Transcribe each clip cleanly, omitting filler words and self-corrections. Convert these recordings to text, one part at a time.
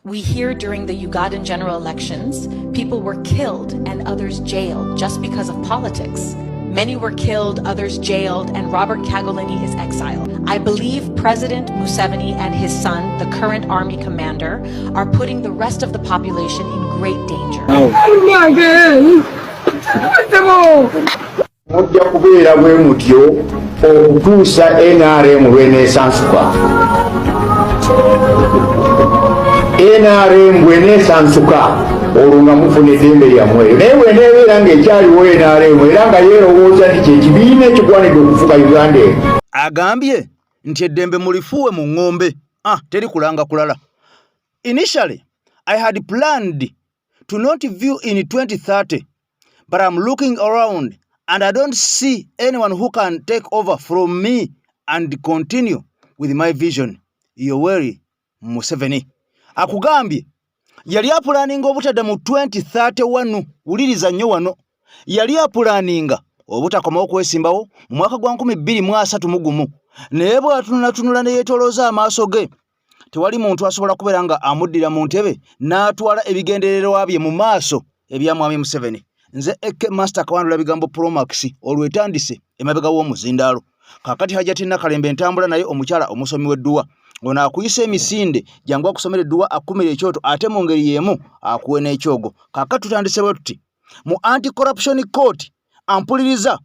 We hear during the Ugandan general elections, people were killed and others jailed just because of politics. Many were killed, others jailed, and Robert Kyagulanyi is exiled. I believe President Museveni and his son, the current army commander, are putting the rest of the population in great danger. Mujja kubeera bwe mutyo okutuusa NRM lw'eneesansuka. NRM bw'eneesansuka olwo nga mufuna eddembe lyammwe. Naye bw'eneebeera ng'ekyaliwo NRM era nga yeerowooza nti kyekibiina ekigwanidde okufuga Uganda eno. Agambye nti eddembe mulifuuwe mu ng'ombe. Teri kulanga kulala. Initially, I had planned to not view in 2030, but I'm looking around and I don't see anyone who can take over from me and continue with my vision. Yoweri Museveni. Akugambye yali apulaninga obutadde mu 2031 wuliriza nnyo wano yali apulaninga obutakoma okwesimbawo mu mwaka gwa 2031 naye bw'atunula ne yeetolooza amaaso ge tewali muntu asobola kubeera nga amuddira mu ntebe n'atwala ebigendererwa bye mu maaso ebya Mwami Museveni. Nze Eke Master Kawandula bigambo Promax olwetandise emabega w'omuzindaalo kakati Hajati Nakalembe entambula naye omukyala omusomi w'edduwa ono akuyisa emisinde jangu akusomera edduwa akumira ekyoto ate mu ngeri y'emu akuwe n'ekyogo. Kakati tutandise bwe tuti mu anti-corruption court ampuliriza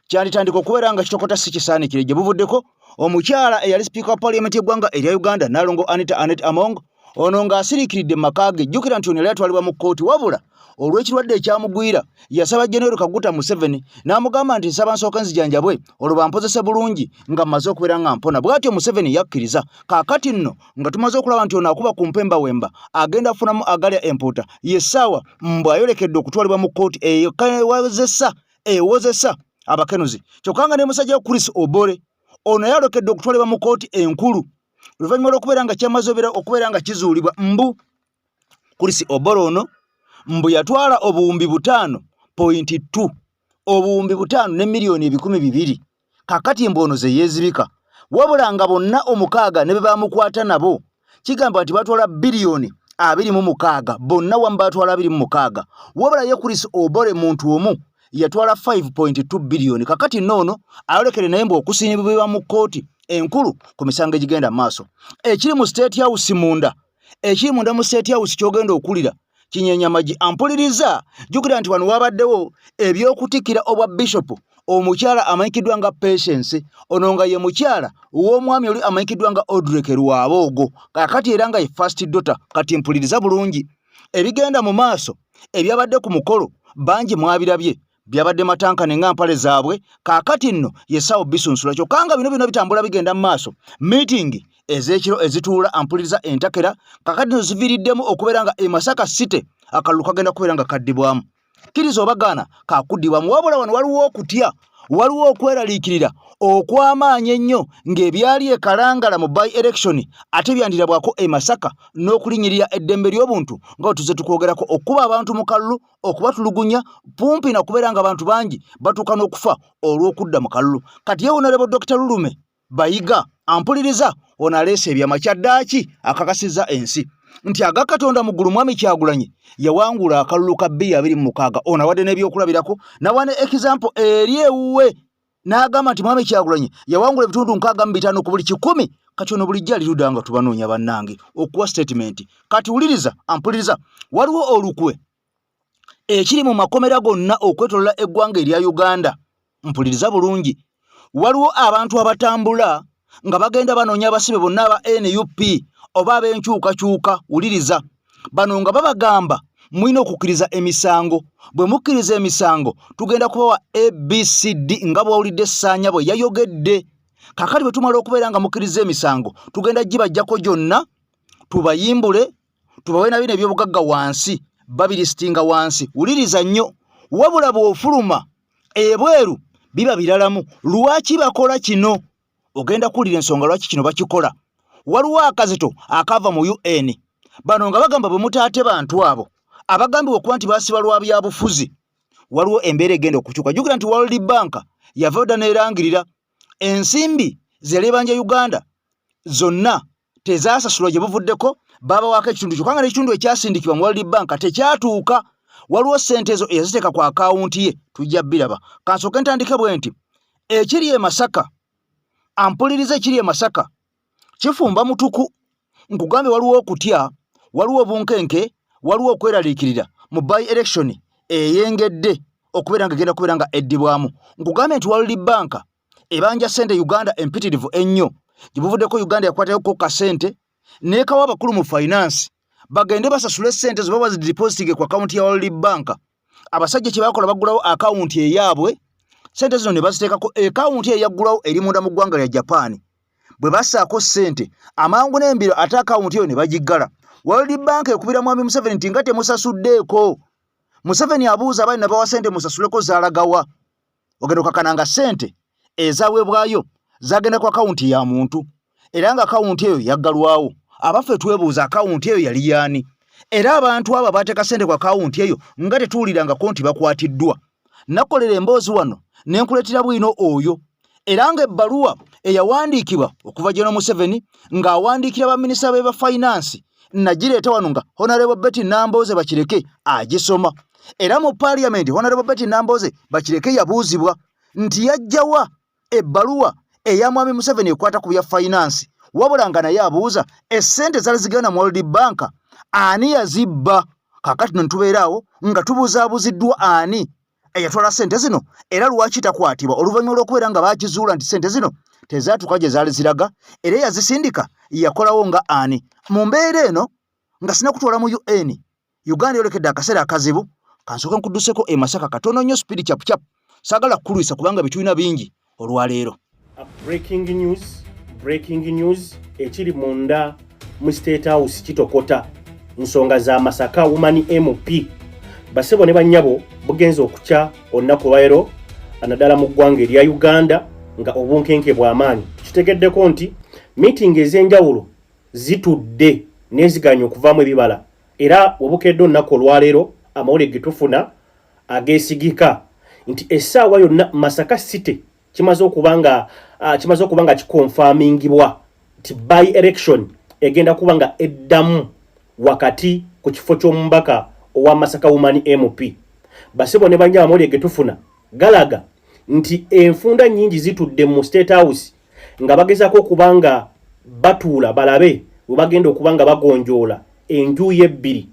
kyanditandika okubeera nga kitokota si kisaanikire gye buvuddeko omukyala eyali speaker wa parliament y'eggwanga erya Uganda Nalongo Anita Anet Among ono ng'asiriikiridde mu maka ge jjukira nti ono yali atwalibwa mu kkooti wabula olw'ekirwadde ekyamugwira yasaba General Kaguta Museveni n'amugamba nti nsaba nsooke nzijanjabwe olwo bampozese bulungi nga mmaze okubeera nga mpona. Bw'atyo Museveni yakkiriza. Kaakati nno nga tumaze okulaba nti ono akuba ku mpemba wemba agenda afunamu agalya empuuta yessaawa mbw ayolekedde okutwalibwa mu kkooti ewozesa abakenuzi. Kyokka nga ne musajja Chris Obore ono yalokedde okutwalibwa mu kkooti enkulu oluvannyuma lw'okubeera nga kyamaze okubeera nga kizuulibwa mbu Chris Obore ono mbu yatwala obuwumbi 5.2 obuwumbi 5 ne milioni 200,000 kakati mbono ze yeezibika wabula nga bonna omukaaga ne bebamukwata nabo kigamba nti batwala bilioni 26 bonna wamu batwala 26 wabula ye Chris Obore muntu omu yatwala 5.2 bilioni kakati noono ayolekere naye mbu okusiimibwa mu kkooti enkulu ku misango egigenda maaso. Ekiri mu State House munda mu State House kyogenda okulira Kinyenya Magi ampuliriza jjukira nti wano wabaddewo eby'okutikira obwa bishop omukyala amanyikiddwa nga Patience ono nga ye mukyala w'omwami oli amanyikiddwa nga Audrey Lwaboogo kakati era nga ye first daughter. Kati mpuliriza bulungi ebigenda mu maaso ebyabadde ku mukolo bangi mwabirabye byabadde matankane nga mpale zaabwe kakati nno yesawo bisunsula kyokka nga bino bitambula bigenda mu maaso meeting ezekiro ezituula ampuliriza entakera kakati no ziviiriddemu okubeera nga Masaka City akalulu kagenda kubeera nga kaddibwamu kkiriza obagaana kakuddibwamu wabula wano waliwo okutya waliwo okweraliikirira okw'amaanyi ennyo ng'ebyali ekalangala mu by election ate byandirabwako Masaka n'okulinyirira eddembe ly'obuntu nga tuze tukwogerako okuba abantu mu kalulu okubatulugunya pumpi na kubeera nga abantu bangi batuuka n'okufa olw'okudda mu kalulu. Kati ye Honorable Dr. Lulume Bayiga ampuliriza ono aleese ebyama kyaddaaki akakasizza ensi nti aga Katonda mu ggulu Mwami Kyagulanyi yawangula akalulu ka 226 ono awadde n'ebyokulabirako nawa ne example eri ewuwe n'agamba nti Mwami Kyagulanyi yawangula ebitundu 65 ku buli 100 kati ono bulijjo alirudda nga tubanoonya bannange okuwa statement. Kati wuliriza ampuliriza waliwo olukwe ekiri mu makomera gonna okwetolola eggwanga erya Uganda. Mpuliriza bulungi waliwo abantu abatambula nga bagenda banoonya abasibe bonna aba NUP oba ab'enkyukakyuka. Wuliriza bano nga babagamba mulina okukkiriza emisango bwe mukkiriza emisango tugenda kubawa ABCD nga bwawulidde Ssaanya bwe yayogedde. Kakati bwe tumala okubeera nga mukkiriza emisango tugenda gibajjako gyonna tubayimbule tubawe na bino ebyobugagga wansi babilisitinga wansi. Wuliriza nnyo wabula bw'ofuluma ebweru biba biralamu. Lwaki bakola kino? Ogenda kuwulira ensonga lwaki kino bakikola. Waliwo akazito akava mu UN bano nga bagamba bwe mutaate bantu abo abagambibwa okuba nti baasiba lwa byabufuzi waliwo embeera egenda okukyuka. Jjukira nti World Bank yava dda neerangirira ensimbi zeerebanja Uganda zonna tezasasulwa gye buvuddeko baba wako ekitundu kyo kanga n'ekitundu ekyasindikibwa mu World Bank tekyatuuka waliwo ssente ezo eyaziteeka ku akawunti ye tujja biraba kansooke ntandike bwe nti ekiri e Masaka ampuliriza ekiri e Masaka kifumba mutuku nkugambye waliwo okutya waliwo obunkenke waliwo okweraliikirira mu by election eyengedde okubeera nga egenda kubeera nga eddibwamu nkugambye nti World Bank ebanja ssente Uganda empitirivu ennyo gibuvuddeko Uganda yakwatako kasente n'ekawa abakulu mu finance bagende basasule ssente zo baba zidepositige ku akaunti ya World Bank abasajja kye bakola baggulawo akaunti eyaabwe ssente zino ne baziteekako akaunti eyaggulawo eri munda mu ggwanga lya Japan bwe bassaako ssente amangu n'embiro ate akaunti eyo ne bagiggala World Bank ekubira mwami Museveni nti nga temusasuddeeko Museveni abuuza abaali nabawa ssente musasuleko zaalagawa ogenda okakananga ssente ezaweebwayo zagenda ku akaunti ya muntu era nga akaunti eyo yaggalwawo abaffe twebuuza akaunti eyo yali yaani era abantu abo baateeka ssente ku akaunti eyo nga tetuwuliranga konti bakwatiddwa nakolera emboozi wano ne nkuleetera bwino oyo era nga ebbaluwa eyawandiikibwa okuva General Museveni ng'awandiikira baminisita be ba finance nagireeta wano nga Honorable Betty Nambooze Bakireke agisoma era mu Parliament Honorable Betty Nambooze Bakireke yabuuzibwa nti yajjawa ebbaluwa eya mwami Museveni ekwata ku bya finance wabula nga naye abuuza essente zaali zigenda mu World Bank ani yazibba kakati ntubeeraawo nga tubuzaabuziddwa ani eyatwala ssente zino era lwaki takwatibwa oluvannyuma lw'okubeera nga baakizuula nti ssente zino tezaatuuka gye zaali ziraga era yazisindika yakolawo nga ani mu mbeera eno nga sina kutwala mu UN Uganda yolekedde akaseera akazibu kansooke nkudduseko e Masaka katono nnyo spidi capucapu saagala kukulwisa kubanga bitulina bingi olwaleero. Breaking news ekiri munda mu State House kitokota nsonga za Masaka Woman MP basebo ne banyabo bugenzo okukya olunaku lwaleero anadala mu ggwanga erya Uganda nga obunkenke bw'amaanyi kitegeddeko nti meeting ez'enjawulo zitudde n'eziganya okuvaamu ebibala era obukedde olunaku olwaleero amawulire getufuna ageesigika nti essaawa yonna Masaka City kimaze okuba nga kikonfamingibwa nti by election egenda kuba nga eddamu wakati ku kifo ky'omubaka owa Masaka Woman MP basebo ne banja amawulire getufuna galaga nti enfunda nnyingi zitudde mu State House nga bagezaako okuba nga batuula balabe bwe bagenda okuba nga bagonjoola enjuyi ebbiri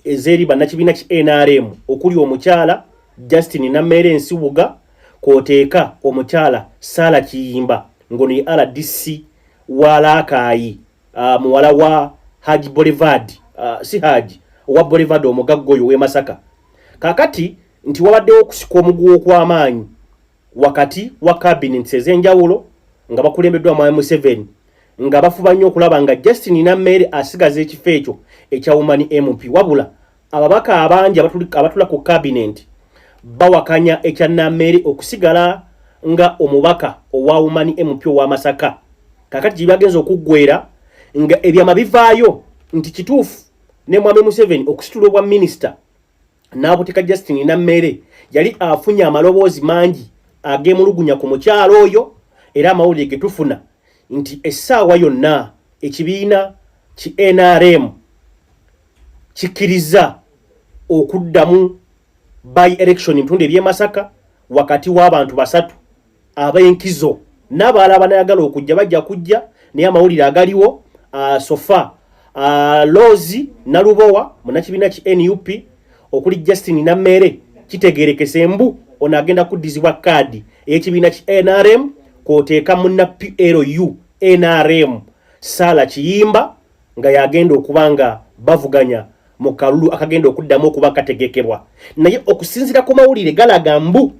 ezeri bannakibiina ki NRM okuli omukyala Justin Nammere Nsibuga kwoteeka omukyala Sala Kiyimba ngono ye RDC walakayi muwala wa Haji Boulevard si Haji wa Boulevard omugaggo oyo w'e Masaka kakati nti wabaddewo okusika omuguwa okw'amaanyi wakati wa cabinet ez'enjawulo nga bakulembeddwa mwami Museveni nga bafuba nnyo okulaba nga Justin Nammere asigaza ekifo ekyo ekya Woman MP wabula ababaka abangi abatula ku cabinet bawakanya ekya Nammere okusigala nga omubaka owa Woman MP owa Masaka kakati gyebagenza okuggwera nga ebyama bivaayo nti kituufu ne mwami Museveni okusitula obwa minisita n'abuteeka Justin Nammere yali afunye amaloboozi mangi ageemulugunya ku mukyalo oyo era amawulire getufuna nti essaawa yonna ekibiina ki NRM kikkiriza okuddamu by election mtundu eby'e Masaka wakati w'abantu basatu ab'enkizo n'abalala abanayagala okujja bajja kujja naye amawulire agaliwo Sofa Lozi Nalubowa munnakibiina ki NUP okuli Justin Nammere kitegeerekese mbu ono agenda kuddizibwa kaadi ey'ekibiina ki NRM kwoteeka munna PLU NRM Sala Kiyimba nga yagenda okuba nga bavuganya mu kalulu akagenda okuddamu okuba kategekebwa naye okusinziira ku mawulire galaga mbu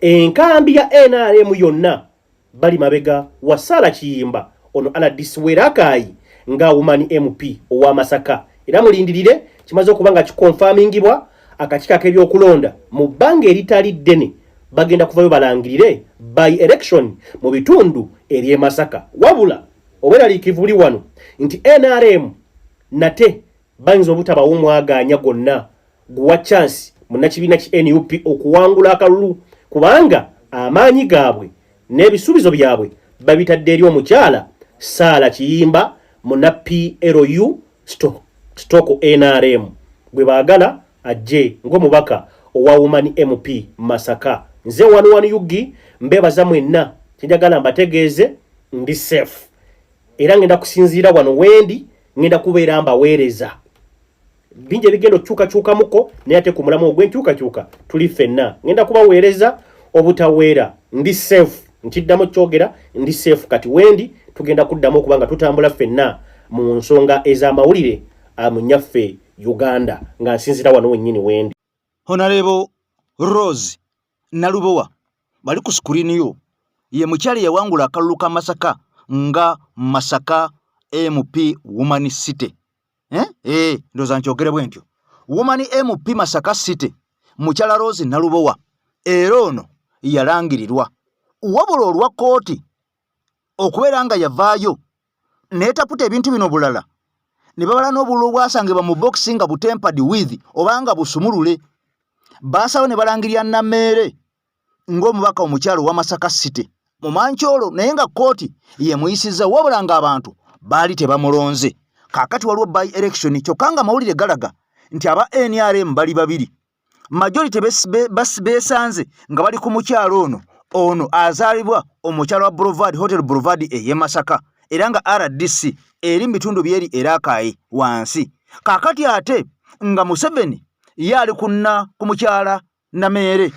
enkambi ya NRM yonna bali mabega wa Sala Kiyimba ono RDC Werakayi nga Woman MP owa Masaka era mulindirire kimaze okuba nga kikonfamingibwa akakiiko k'ebyokulonda mu bbanga eritali ddene bagenda kuvayo balangirire by election mu bitundu ery'e Masaka wabula obweraliikivu buli wano nti NRM nate bayinza obutabawo omwagaanya gonna guwa chance munnakibiina ki NUP okuwangula akalulu kubanga amaanyi gaabwe n'ebisuubizo byabwe babitadde eri omukyala Sala Kiyimba muna PLU stoko NRM gwe baagala ajje ng'omubaka owa Women MP Masaka. Nze wanu yugi mbebaza mwenna kinjagala mbategeeze ndi safe. Era ngenda kusinziira wano wendi ngenda kubeera mbaweereza. Binje bigendo chuka muko naye ate ku mulamu ogw'enkyukakyuka tuli ffenna. Ngenda kubaweereza obutaweera ndi safe. Nkiddamu kyogera ndi safe kati wendi tugenda kuddamu okubanga tutambula ffenna mu nsonga ez'amawulire mu nnyaffe Uganda nga nsinzira wano wennyini wendi. Honorable Rose Nalubowa bali ku screen yo ye mukyali yawangula akalulu ka Masaka nga Masaka MP Woman City. Ndoza nkyogere bwentyo. Woman MP Masaka City mukyala Rose Nalubowa era ono yalangirirwa wabula olwa kooti okubeera nga yavaayo n'etaputa ebintu bino bulala ne babala n'obululu bwasangibwa mu boxi nga butempered with obanga busumulule basawo ne balangirya Nameere ng'omubaka omukyalo wa Masaka City mu Mancholo naye nga kooti ye muyisiza wabula nga abantu baali tebamulonze. Kaakati waliwo by election kyokka nga mawulire galaga nti aba NRM bali babiri majority beesanze nga bali ku mukyalo ono azaalibwa omukyalo wa Boulevard Hotel Boulevard eye Masaka era nga RDC eri bitundu byeri erakaye wansi. Kaakati ate nga Museveni yali kunna ku mukyala Nameere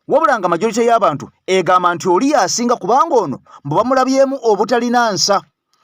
wabula nga majority y'abantu egamba nti oli yasinga kubanga ono mbu bamulabyemu obutalina nsa.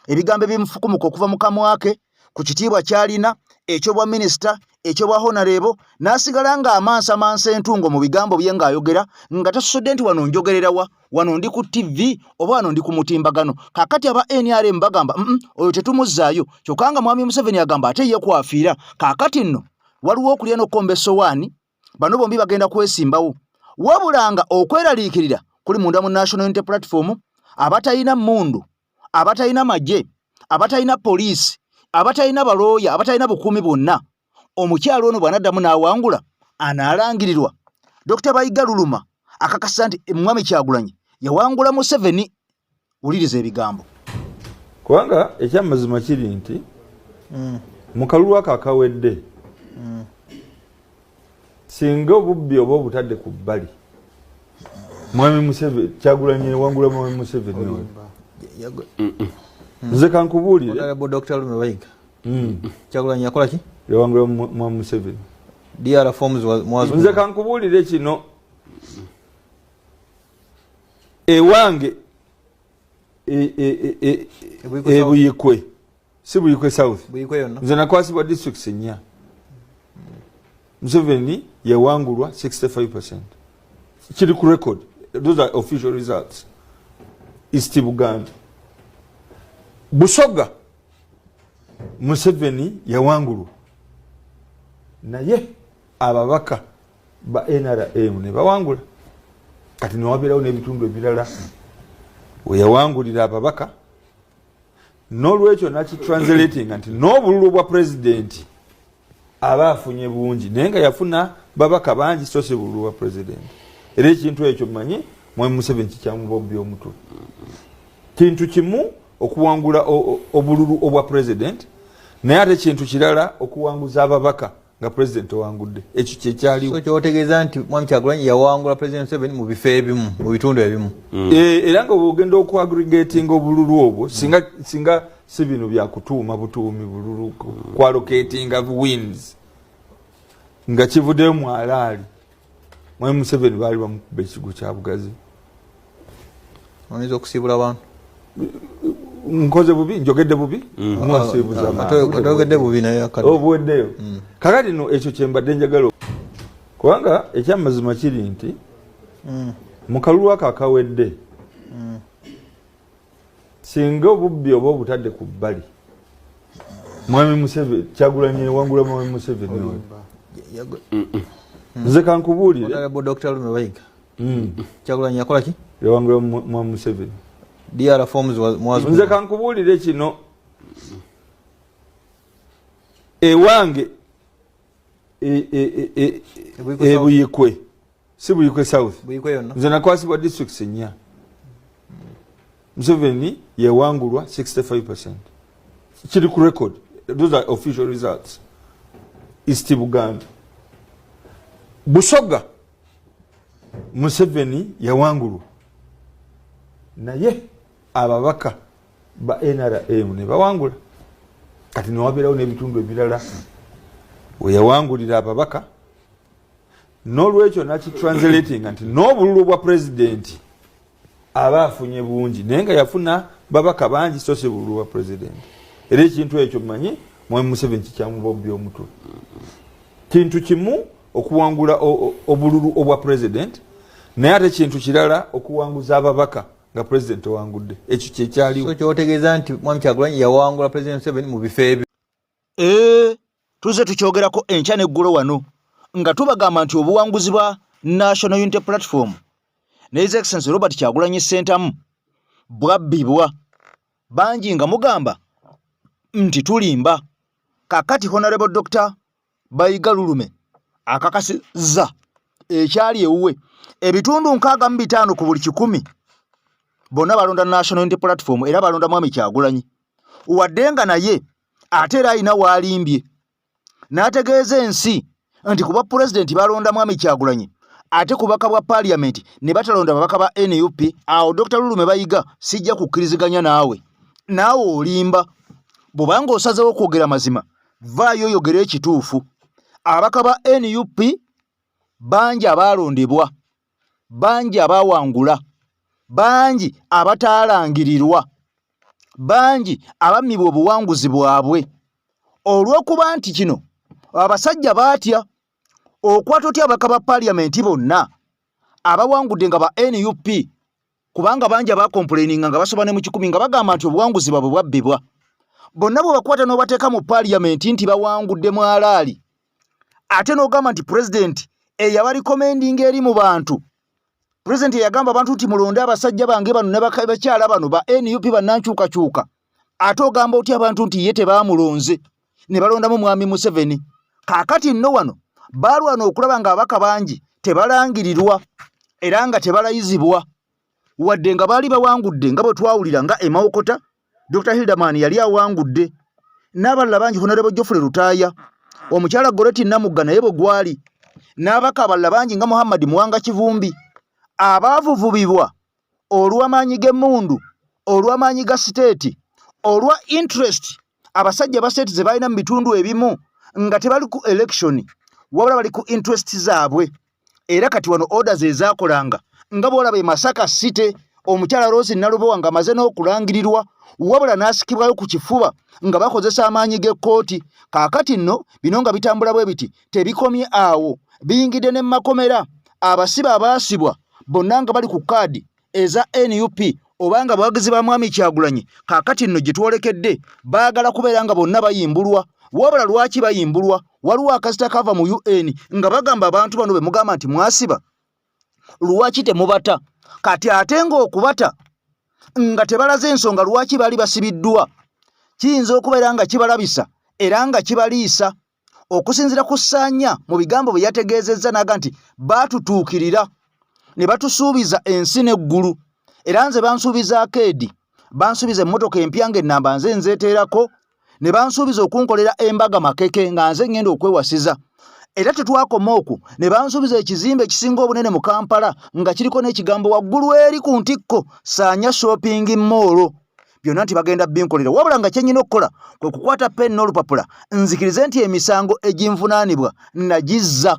Ebigambo ebimufukumuka okuva mu kamwa ke ku kitiibwa kyalina ekyobwa minisita ekyobwa honorable n'asigala nga amansa entungo mu bigambo bye ng'ayogera nga tasudde nti wano njogererawa wano ndi ku TV oba wano ndi ku mutimbagano. Kaakati aba NRM bagamba oyo tetumuzzaayo kyokka nga mwami Museveni agamba ate ye kwafiira. Kaakati nno waliwo okulya n'okkomba essowaani bano bombi bagenda kwesimbawo wabula nga okweraliikirira kuli munda mu National Unity Platform abatalina mmundu abatalina magye abatalina poliisi abatalina balooya abatalina bukuumi bwonna. Omukyalo ono bw'anaddamu n'awangula anaalangirirwa. Dr. Bayiga Luluma akakasa nti Mwami Kyagulanyi yawangula Museveni. Wuliriza ebigambo. Kubanga ekyamazima kiri nti mu kalulu ako akawedde singa obubbi oba obutadde ku bbali Mwami Museveni Kyagulanyi yawangula Mwami Museveni. Nze kankubuulire Honorable Dr. Lume Bayiga Kyagulanyi yakola ki? Yawangula Mwami Museveni. DR forms mwazo. Nze kankubuulire kino ewange ebuyikwe si Buyikwe South Buyikwe yonna nze nakwasibwa districts 4 Museveni yawangulwa 65%. Kiri ku record. Those are official results. East Buganda Busoga Museveni yawangulwa naye ababaka ba NRM ne bawangula. Kati newabeerawo n'ebitundu ebirala we yawangulira ababaka n'olwekyo nakitranslating nti n'obululu bwa pulezidenti aba afunye bungi naye nga yafuna babaka bangi so si bululu bwa pulezidenti. Era ekintu ekyo mmanyi Mwami Museveni kikyamubobbi omutwe. Kintu kimu okuwangula obululu obwa pulezidenti naye ate kintu kirala okuwanguza ababaka nga president owangudde. Ekyo kyekyaliwo. So kyotegeeza nti Mwami Kyagulanyi yawangula President Museveni mu bifo ebimu mu bitundu ebimu. Era nga bw'ogenda okuaggregating obululu obwo singa si bino bya kutuuma butuumi bululu kuallocatinga wins nga kivuddeyo mwalaali Mwami Museveni baali bamukuba ekigo kya bugazi. Oyinza okusiibula abantu nkoze bubi njogedde bubi mwasiibuza atogedde bubi naye akadde obuweddeyo kakati no ekyo kyembadde njagala kubanga ekyamazima kiri nti mu kalulu ako akawedde singa obubbi oba obutadde ku bbali Mwami Museveni Kyagulanyi yawangula Mwami Museveni. Nze kankubuulire Honorable Dr. Lume Bayiga Kyagulanyi yakola ki? Yawangula Mwami Museveni. DR forms mwazo. Nze kankubuulire kino ewange ebuyikwe si Buyikwe South Buyikwe yonna nze nakwasibwa districts 4 Museveni yawangulwa 65%. kiri ku record, those are official results. East Buganda. Busoga Museveni yawangulu naye ababaka ba NRM ne bawangula kati newabirawo n'ebitundu ebirala we yawangulira ababaka n'olwekyo nakitranslating nti n'obululu bwa pulezidenti aba afunye bungi naye nga yafuna babaka bangi so si bululu bwa pulezidenti era ekintu ekyo mmanyi Mwami Museveni kikyamubobbi omutwe kintu kimu okuwangula obululu obwa president naye ate kintu kirala okuwanguza ababaka nga president owangudde ekyo kyekyaliwo. So kyotegeeza nti Mwami Kyagulanyi yawangula President Museveni mu bifo ebyo. Tuze tukyogerako enkya n'eggulo wano nga tubagamba nti obuwanguzi bwa National Unity Platform ne His Excellency Robert Kyagulanyi Ssentamu bwabbibwa bangi nga mugamba nti tulimba. Kakati Honorable Dr. Bayiga Lulume akakasizza ekyali ewuwe ebitundu 65 ku buli 100 bonna balonda National Unity Platform era balonda Mwami Kyagulanyi wadde nga naye ate era alina waalimbye n'ategeeza ensi nti kuba president balonda Mwami Kyagulanyi ate kubaka bwa parliament ne batalonda babaka ba NUP awo Dr. Lulume Bayiga sijja kukkiriziganya naawe olimba bw'obanga osazeewo okwogera mazima vaayo oyogere ekituufu. Abaka ba NUP bangi abalondebwa bangi abawangula bangi abataalangirirwa bangi abammibwa obuwanguzi bwabwe olw'okuba nti kino abasajja baatya okwata otya abaka ba parliament bonna abawangudde nga ba NUP kubanga bangi abakomplaininga nga basoba ne mu 10 nga bagamba nti obuwanguzi bwabwe bwabbibwa bonna bwe bakwata n'obateeka mu parliament nti bawangudde mwalaali ate n'ogamba nti president eyabali commending eri mu bantu president yagamba abantu nti mulonde abasajja bange bano ne bakyala bano ba NUP bannankyukakyuka ate ogamba otya abantu nti ye tebaamulonze ne balondamu Mwami Museveni. Kaakati nno wano baalwana okulaba nga abaka bangi tebalangirirwa era nga tebalayizibwa wadde nga baali bawangudde nga bwe twawulira nga Emawokota Dr. Hildaman yali awangudde n'abalala bangi Honorable Geoffrey Lutaaya omukyala Goreti Namugga naye bwe gwali n'abaka abalala bangi nga Muhammad Muwanga Kivumbi abaavuvubibwa olw'amaanyi g'emmundu olw'amaanyi ga state olwa interest abasajja ba state ze balina mu bitundu ebimu nga tebali ku election wabula bali ku interest zaabwe era kati wano orders ezaakolanga nga bw'olaba Masaka City omukyala Rose Nalubowa nga amaze n'okulangirirwa wabula n'asikibwayo ku kifuba nga bakozesa amaanyi g'ekkooti. Kaakati nno bino nga bitambula bwe biti tebikomye awo biyingidde ne makomera abasiba abaasibwa bonna nga bali ku kaadi eza NUP obanga bawagizi ba Mwami Kyagulanyi. Kaakati nno gye twolekedde baagala kubeera nga bonna bayimbulwa wabula lwaki bayimbulwa waliwo akasita kava mu UN nga bagamba abantu bano be mugamba nti mwasiba lwaki temubata kati ate ng'okubata nga tebalaze ensonga lwaki bali basibiddwa kiyinza okubeera nga kibalabisa era nga kibaliisa okusinzira ku Ssaanya mu bigambo bye yategeezezza naga nti baatutuukirira ne batusuubiza ensi n'eggulu era nze bansuubiza akeedi bansuubiza emmotoka empya ng'ennamba nze nzeeteerako ne bansuubiza okunkolera embaga Makeke nga nze ngenda okwewasiza era tetwakoma okwo ne bansuubiza ekizimbe ekisinga obunene mu Kampala nga kiriko n'ekigambo waggulu eri ku ntikko Ssaanya shopping mall byonna nti bagenda binkolera wabula nga kyennyina okukola kwe kukwata pen n'olupapula nzikirize nti emisango eginvunaanibwa nagizza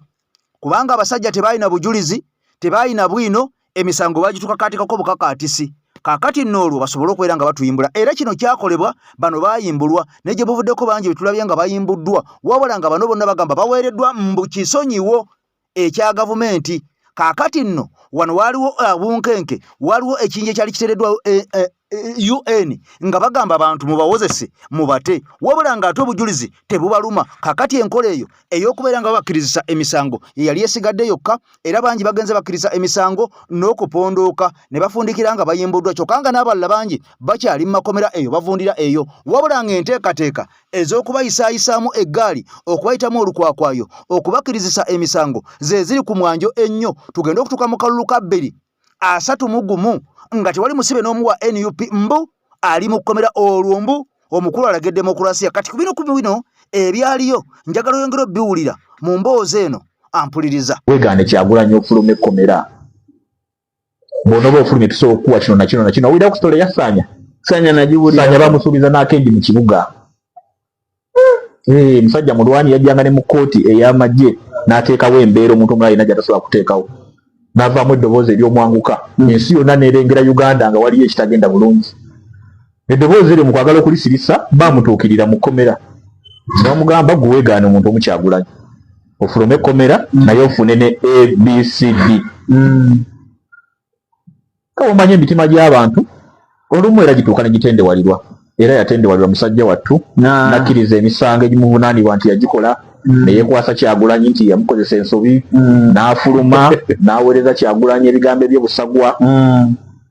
kubanga abasajja tebalina bujulizi tebalina bwino emisango bagitukakaatikako bukakaatisi. Kaakati nno olwo basobole okubeera nga batuyimbula era kino kyakolebwa bano bayimbulwa ne gye buvuddeko bangi betulabye nga bayimbuddwa wabula nga bano bonna bagamba baweereddwa mbu kisonyiwo ekya gavumenti. Kaakati nno wano waaliwo bunkenke waliwo ekinja ekyali kiteereddwa UN nga bagamba abantu mubawozese mubate wabula nga ate obujulizi tebubaluma. Kaakati enkola eyo ey'okubeera nga babakkirizisa emisango yeyali esigadde yokka era bangi bagenze bakkiriza emisango n'okupondooka ne bafundikira nga bayimbuddwa kyokka nga n'abalala bangi bakyali mu makomera eyo bavundira eyo wabula nga enteekateeka ez'okubayisaayisaamu eggaali okubayitamu olukwakwayo okubakkirizisa emisango ze ziri ku mwanjo ennyo tugenda okutuuka mu kalulu ka 231 nga tewali musibe n'omu wa NUP mbu ali mu kkomera olwo mbu omukulu alage demokrasia kati ku bino ebyaliyo njagala oyongera biwulira mu mboozi eno ampuliriza wegane Kyagulanyi okufuluma ekkomera bonoba ofulumye tusobola okukuwa kino na kino owulira ku sitole ya Sanya nagiwulira bamusuubiza n'akendi mu kibuga musajja mulwani yajjanga ne mu kkooti ey'amagye n'ateekawo embeera omuntu omulala alina gy'atasobola kuteekawo n'avaamu eddoboozi ery'omwanguka ensi yonna n'erengera Uganda nga waliyo ekitagenda bulungi eddoboozi eryo mu kwagala okulisirisa baamutuukirira mu kkomera bamugamba gwe weegaana omuntu omu Kyagulanyi ofulume ekkomera naye ofune ne ABCD kawomanya emitima gy'abantu olumu era gituuka ne gitendewalirwa era yatendewalirwa musajja wattu nakkiriza emisango egimuvunaanibwa nti yagikola neyekwasa Kyagulanyi nti yamukozesa ensobi n'afuluma n'aweereza Kyagulanyi ebigambo eby'obusagwa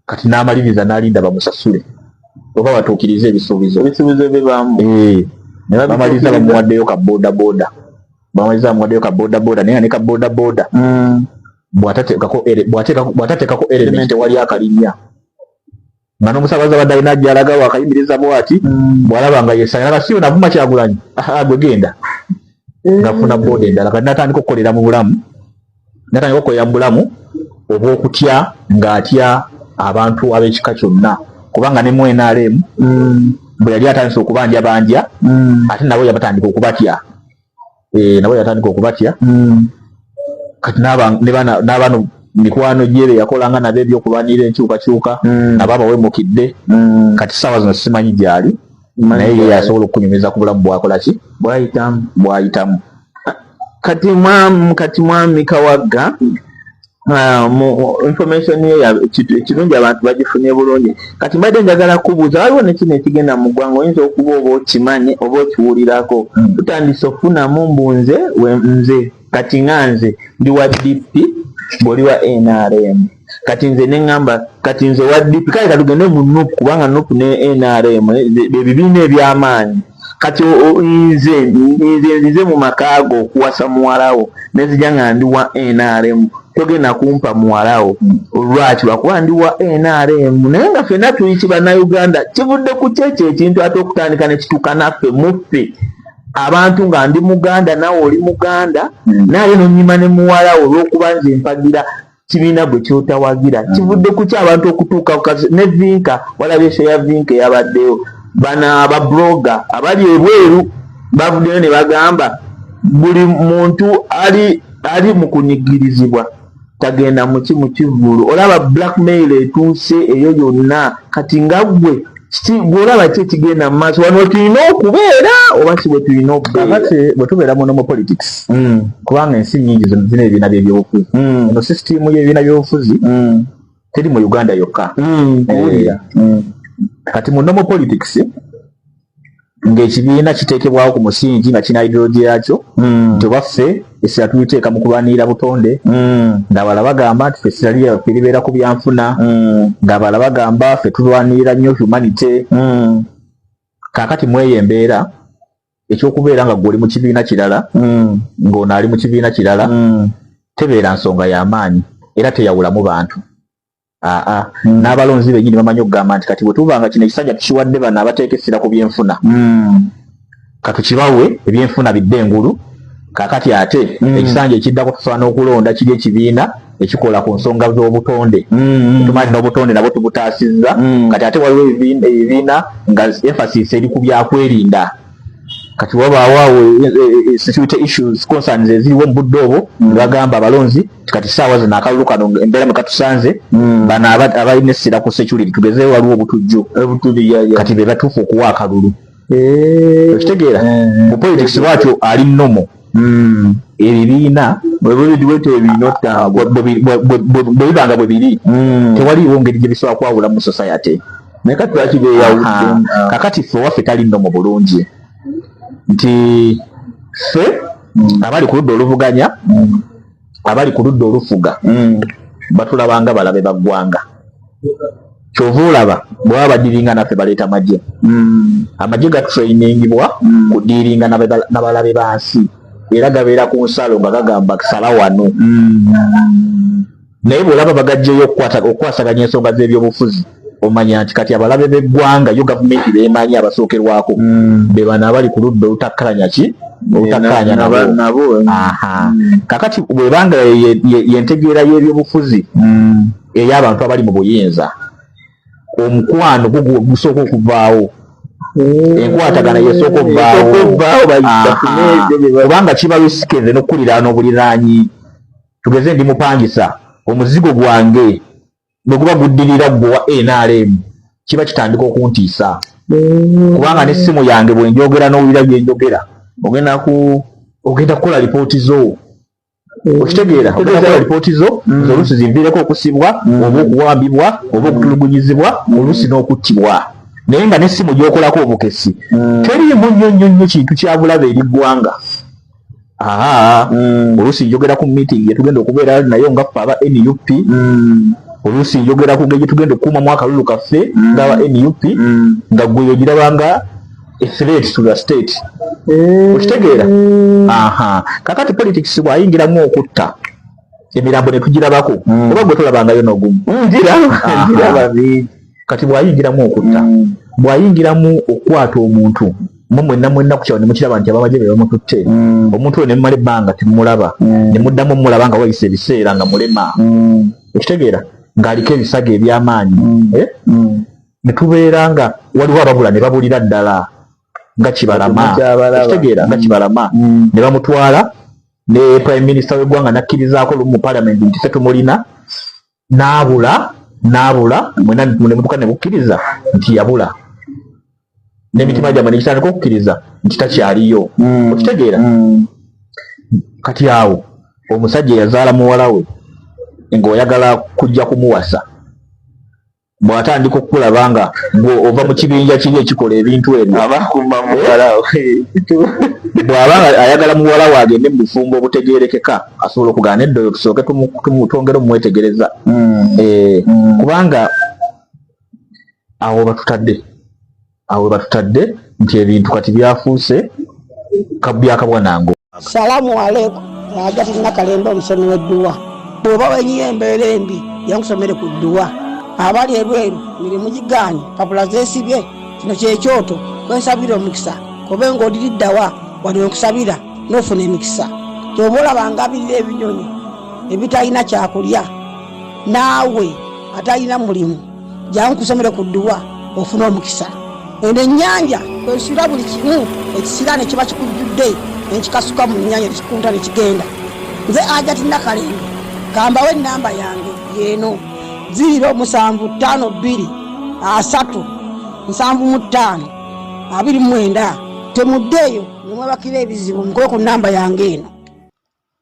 kati n'amaliriza n'alinda bamusasule oba batuukirize ebisuubizo bye bamaliza bamuwaddeyo ka boodabooda naye ne ka boodabooda bw'atateekako element ewali akalinnya nga n'omusaabaza badde alina gy'alagawo akayimiriza bw'ati bw'alaba nga yesanyala siyo navuma Kyagulanyi gwe genda ngafuna booda endala kati natandika okukolera mu bulamu obw'okutya ng'atya abantu ab'ekika kyonna kubanga ne mu NRM bwe yali atandise okubanja ate nabo yabatandika okubatya kati n'abano mikwano gye yakolanga nabo ebyokulwanira enkyukakyuka nabo abawemukidde kati ssaawa zino simanyi gyali naye ye yasobola okunyumiza ku bulamu bwakola ki bwayitamu kati mwami Kawagga mu information ye ekirungi abantu bagifunye bulungi kati mbadde njagala kubuuza waliwo nekino ekigenda mu ggwanga oyinza okuba oba okimanyi oba okiwulirako tutandise okufunamu mbunze nze kati nga nze ndi wa DP bw'oli wa NRM kati nze neŋŋamba kati nze wa DP kale katugende mu NUP kubanga NUP ne NRM ebibiina eby'amaanyi kati nze mu makaago okuwasa muwalawo nezija nga ndi wa NRM togenda kumpa muwalawo lwaki lwakuba ndi wa NRM naye nga ffenna tuyiti bannayuganda kivudde ku kyekyo ekintu ate okutandika ne kituuka naffe muffe abantu nga ndi Muganda nawe oli Muganda naye nonyima ne muwalawo olw'okuba nze mpagira kibiina gwe kyotawagira kivudde ku ki abantu okutuuka ne Vinka walabye esho ya Vinka eyabaddeyo bana ababloga abali ebweru bavuddeyo ne bagamba buli muntu ali mu kunyigirizibwa tagenda mu kivulu olaba blackmail etuuse eyo yonna kati nga gwe olaba ki ekigenda mu maaso wano tulina okubeera oba si bwe tulina okubeera bwe tubeera mu politics kubanga ensi nnyingi zina ebibiina by'ebyobufuzi eno sisitimu y'ebibiina by'obufuzi teri mu Uganda yokka kati mu normal politics ng'ekibiina kiteekebwawo ku musingi nga kina ideology yakyo nti obaffe essira tuliteeka mu kulwanirira butonde ng'abalala bagamba nti ffe essira lyaffe libeera ku byanfuna ng'abalala bagamba ffe tulwanirira nnyo humanity kaakati mweyo embeera ekyokubeera nga gw'oli mu kibiina kirala ng'ono ali mu kibiina kirala tebeera nsonga y'amaanyi era teyawulamu bantu n'abalonzi bennyini bamanyi okugamba nti kati bwe tuba nga kino ekisanja tukiwadde bano abateeka essira ku byenfuna katukibawe ebyenfuna bidde engulu kaakati ate ekisanja ekiddako tusobola n'okulonda kiri ekibiina ekikola ku nsonga z'obutonde tumanyi n'obutonde nabwo tubutaasizza kati ate waliwo ebibiina nga emphasis eri ku byakwerinda kati wabaawo security issues concerns eziriwo mu budde obwo bagamba abalonzi kati ssaawa zino akalulu kano embeera mwe katusanze bano abalina essira ku security tugezeewo waliwo obutujju kati be batuufu okuwa akalulu okitegeera mu politics lwatyo ali nnomo ebibiina bwe bibanga bwe biri tewaliiwo ngeri gye bisobola kwawula mu society naye kati lwaki beeyawuddemu kakati ffe owaffe tali nnomo bulungi nti ffe abali ku ludda oluvuganya abali ku ludda olufuga batulabanga balabe baggwanga kyova olaba bwaba badiringa naffe baleeta magye amagye gatrainingibwa kudiringa nabalabe bansi era gabeera ku nsalo nga gagamba sala wano naye bwolaba bagajjeyo okukwasaganya ensonga z'ebyobufuzi omanya nti kati abalabe b'eggwanga yo gavumenti beemanyi abasookerwako be bano abali ku ludda olutakkalanya nabo. Kakati bwebanga yentegeera y'ebyobufuzi ey'abantu abali mu buyinza, omukwano gusooka okuvaawo, enkwatagana yesooka okuvaawo kubanga kiba bisikenze n'okkuliraana n'obuliraanyi. Tugeze ndi mupangisa, omuzigo gwange bwe guba guddirira gwe wa NRM kiba kitandika okuntiisa kubanga n'essimu yange bwe njogera n'owulira bye njogera ogenda kukola lipooti zo. Okitegeera okukola lipooti zo oluusi ziviireko okusibwa oba okuwambibwa oba okutulugunyizibwa oluusi n'okuttibwa, naye nga n'essimu gy'okolako obukesi teriimu nnyo kintu kya bulabe eri ggwanga. Oluusi njogera ku meeting gye tugenda okubeera nayo nga ffe aba NUP, oluusi njogera ku ngeri tugenda okukuumamu akalulu kaffe ng'aba NUP nga gwe ogirabanga a threat to the state. Okitegeera? Kakati politics bw'ayingiramu okutta emirambo ne tugirabako oba gwe tolabangayo n'ogumu. Kati bw'ayingiramu okutta, bw'ayingiramu okukwata omuntu mwenna ku kyawo ne mukiraba nti abamagye be bamututte, omuntu oyo ne mumala ebbanga temulaba, ne muddamu omulaba nga wayise ebiseera nga mulema. Okitegeera? Ng'aliko ebisago eby'amaanyi. Ne tubeera nga waliwo ababula ne babulira ddala nga Kibalama. Okitegeera? Nga Kibalama ne bamutwala, ne prime minister w'eggwanga n'akkirizaako lumu mu parliament nti ffe tumulina, n'abula mwenna ne mutuka ne bukkiriza nti yabula. N'emitima gyammwe ne gitandika okukkiriza nti takyaliyo. Okitegeera? Kati awo omusajja yazaala muwala we ng'oyagala kujja kumuwasa, bw'atandika okulaba nga ova mu kibinja kiri ekikola ebintu ebyo, bw'aba ayagala muwala we agende mu bufumbo obutegeerekeka, asobola okugaana eddoyo tusooke tumutongere omumwetegereza. Kubanga awo batutadde nti ebintu kati byafuuse byakabwanango. Salamu alaikum. Ajati Nakalembe omusomi w'edduwa. Bw'oba wenyiye embeera embi yankusomere ku dduwa. Abali ebweru mirimu gigaanye, papula zeesibye, kino kyekyoto kwensabira omukisa, kobe ng'odiriddawa wali okusabira n'ofuna emikisa. Ky'oba olabanga abirira ebinyonyi ebitalina kyakulya, naawe atalina mulimu, jangu kusomere ku dduwa ofuna omukisa. Eno ennyanja kwesula buli kimu, ekisira ne kiba kikujjudde, nekikasuka mu nnyanja nekikunta ne kigenda. Nze Ajati Nakalembe, kambawo ennamba yange yeeno 052537529. Temuddeeyo nemwebakira ebizibu mukole ku nnamba yange eno.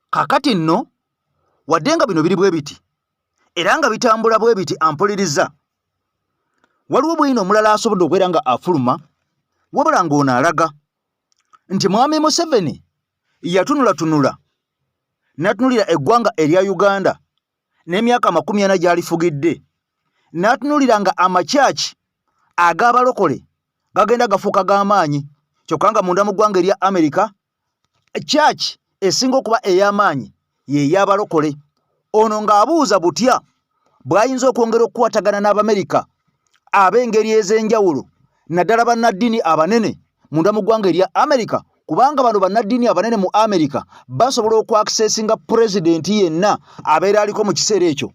Kakati nno wadde nga bino biri bwe biti era nga bitambula bwe biti ampuliriza, waliwo bwino omulala asobodde okubeera nga afuluma wabula ng'ono alaga nti Mwami Museveni yatunulatunula n'atunulira eggwanga erya Uganda n'emyaka 40 gy'alifugidde, n'atunulira nga amakyaki ag'abalokole gagenda gafuuka g'amaanyi, kyokka nga munda mu ggwanga erya Amerika kyaki esinga okuba ey'amaanyi ye y'abalokole. Ono ng'abuuza butya bw'ayinza okwongera okukwatagana n'Abamerika ab'engeri ez'enjawulo, naddala bannaddiini abanene munda mu ggwanga erya Amerika, kubanga bano bannaddiini abanene mu Amerika basobola okwakisesinga pulezidenti yenna abeera aliko mu kiseera ekyo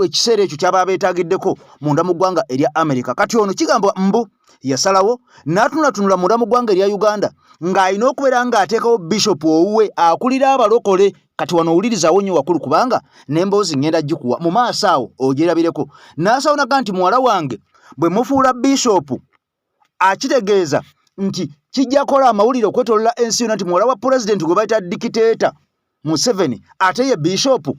ekiseera ekyo kyaba beetagiddeko munda mu ggwanga erya Amerika. Kati ono kigambwa mbu yasalawo n'atunatunula munda mu ggwanga erya Uganda ng'alina okubeera ng'ateekawo bishopu owuwe akulira abalokole. Kati wano owulirizawo nnyo wakulu, kubanga n'emboozi ngenda gikuwa mu maaso awo ogyerabireko. N'asawo naga nti muwala wange bwe mufuula bishopu akitegeeza nti kijja kola amawulire okwetolola ensi yonna nti muwala wa pulezidenti gwe bayita dikiteeta Museveni ate ye bishopu.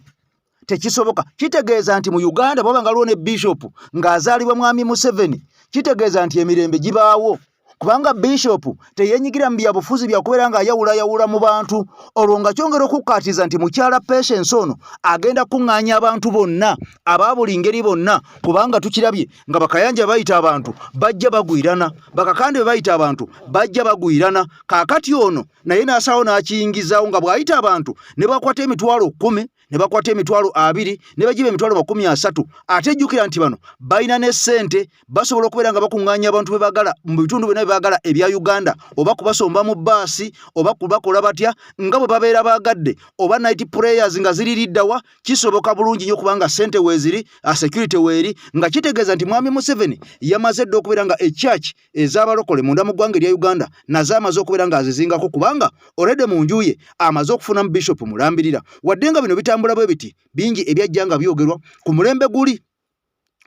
Tekisoboka. Kitegeeza nti mu Uganda bwaba nga waliwo ne bishopu ng'azaalibwa Mwami Museveni, kitegeeza nti emirembe gibaawo, kubanga bishopu teyenyigira mu byabufuzi byakubeera ng'ayawulayawula mu bantu. Olwo nga kyongera okukkaatiza nti mukyala Patience ono agenda kuŋŋaanya abantu bonna aba buli ngeri bonna, kubanga tukirabye nga bakayanja bayita abantu bajja bagwirana, bakakande bayita abantu bajja bagwirana. Kaakati ono naye n'asaawo n'akiyingizaawo nga bw'ayita abantu ne bakwata emitwalo 10 ne bakwata emitwalo 2 ne bajiba emitwalo 30 ate jjukira nti bano balina ne ssente basobola okubeera nga bakuŋŋaanya abantu be baagala mu bitundu byonna bye baagala ebya Uganda oba kubasomba mu baasi oba kubakola batya nga bwe babeera baagadde oba night prayers nga ziririddawa kisoboka bulungi nnyo kubanga ssente weeziri security weeri nga kitegeeza nti mwami Museveni yamaze dda okubeera nga echurch ez'abalokole munda mu ggwanga erya Uganda nazo amaze okubeera nga azizingako kubanga already mu nju ye amaze okufunamu Bishop Mulambirira wadde nga bino bitambula bwe biti bingi ebyajja nga byogerwa ku mulembe guli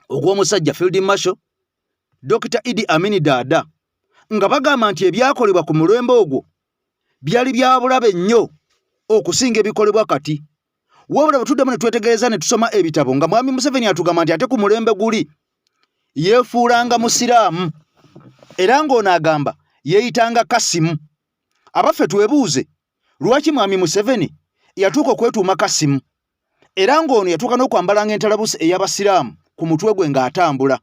ogw'omusajja Field Marshal Dr. Idi Amin Dada nga bagamba nti ebyakolebwa ku mulembe ogwo byali bya bulabe nnyo okusinga ebikolebwa kati wabula bwetuddemu ne twetegereza ne tusoma ebitabo nga mwami Museveni atugamba nti ate ku mulembe guli yeefuulanga musiraamu era ng'ono agamba yeeyitanga Kasimu abaffe twebuuze lwaki mwami Museveni yatuuka okwetuuma Kasimu era ng'ono yatuuka n'okwambalanga entalabusi ey'abasiraamu ku mutwe gwe ng'atambula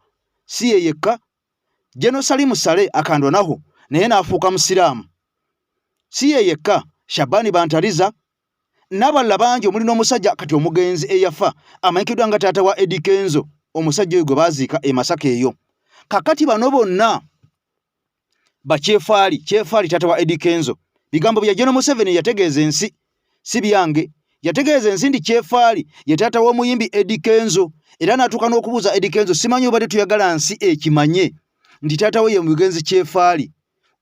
si ye yekka Jeno Salimu Sale akandwanaho naye n'afuuka musiraamu si ye yekka Shabani Bantariza n'abalala bangi omuli n'omusajja kati omugenzi eyafa amanyikiddwa nga taata wa Eddie Kenzo omusajja oyo gwe baaziika e Masaka eyo kakati bano bonna bakyefaali taata wa Eddie Kenzo bigambo bya Jeno Museveni yategeeza ensi si byange yategeeza ensi ndi kyefaali ye taata w'omuyimbi Eddie Kenzo era n'atuuka n'okubuuza Eddie Kenzo simanyi obadde tuyagala nsi ekimanye nti taata we ye mugenzi kyefaali